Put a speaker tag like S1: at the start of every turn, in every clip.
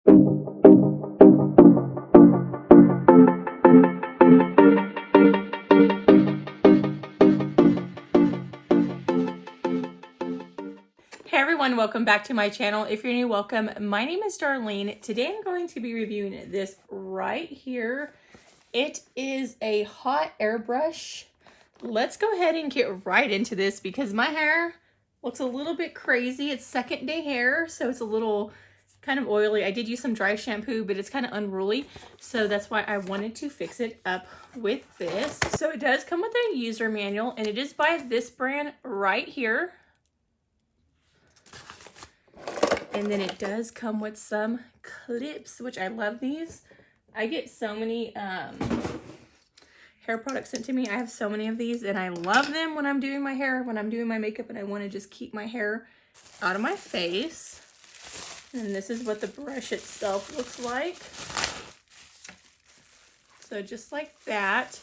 S1: Hey everyone, welcome back to my channel. If you're new, welcome. My name is Darlene. Today I'm going to be reviewing this right here. It is a hot airbrush. Let's go ahead and get right into this because my hair looks a little bit crazy. It's second day hair, so it's a little kind of oily. I did use some dry shampoo, but it's kind of unruly, so that's why I wanted to fix it up with this. So it does come with a user manual, and it is by this brand right here. And then it does come with some clips, which I love these. I get so many hair products sent to me. I have so many of these and I love them when I'm doing my hair, when I'm doing my makeup and I want to just keep my hair out of my face. And this is what the brush itself looks like. So just like that.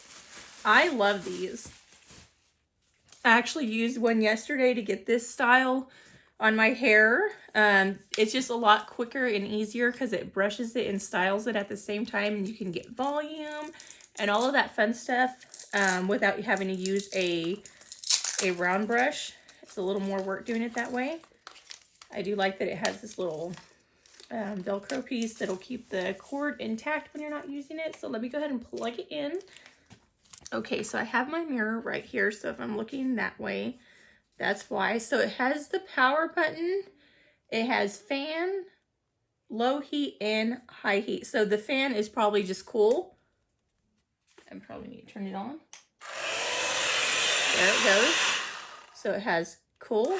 S1: I love these. I actually used one yesterday to get this style on my hair. It's just a lot quicker and easier because it brushes it and styles it at the same time, and you can get volume and all of that fun stuff without having to use a round brush. It's a little more work doing it that way. I do like that it has this little Velcro piece that'll keep the cord intact when you're not using it. So let me go ahead and plug it in. Okay, so I have my mirror right here, so if I'm looking that way, that's why. So it has the power button, it has fan, low heat, and high heat. So the fan is probably just cool. I probably need to turn it on. There it goes. So it has cool,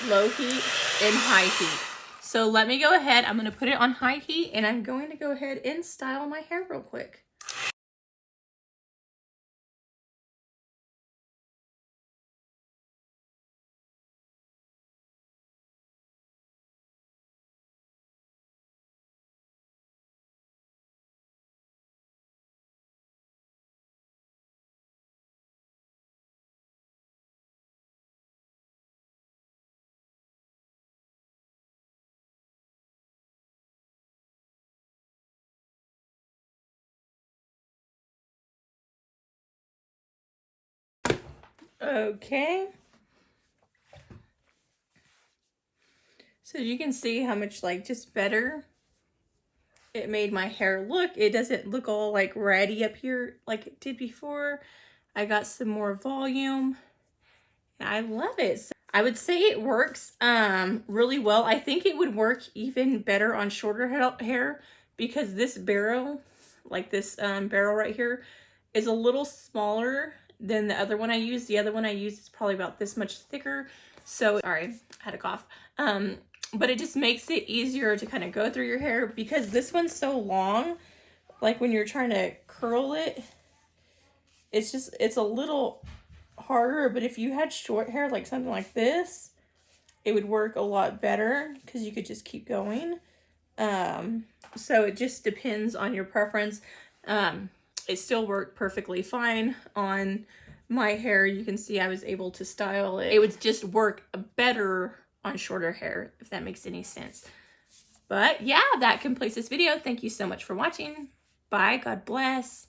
S1: low heat, and high heat. So let me go ahead, I'm gonna put it on high heat and I'm going to go ahead and style my hair real quick. Okay. So you can see how much like just better it made my hair look. It doesn't look all like ratty up here like it did before. I got some more volume. I love it. So I would say it works really well. I think it would work even better on shorter hair because this barrel, like this barrel right here, is a little smaller than the other one I used. The other one I used is probably about this much thicker. So, sorry, I had a cough. But it just makes it easier to kind of go through your hair because this one's so long. Like when you're trying to curl it, it's a little harder. But if you had short hair, like something like this, it would work a lot better because you could just keep going. So it just depends on your preference. It still worked perfectly fine on my hair. You can see I was able to style it. It would just work better on shorter hair, if that makes any sense. But yeah, that completes this video. Thank you so much for watching. Bye. God bless.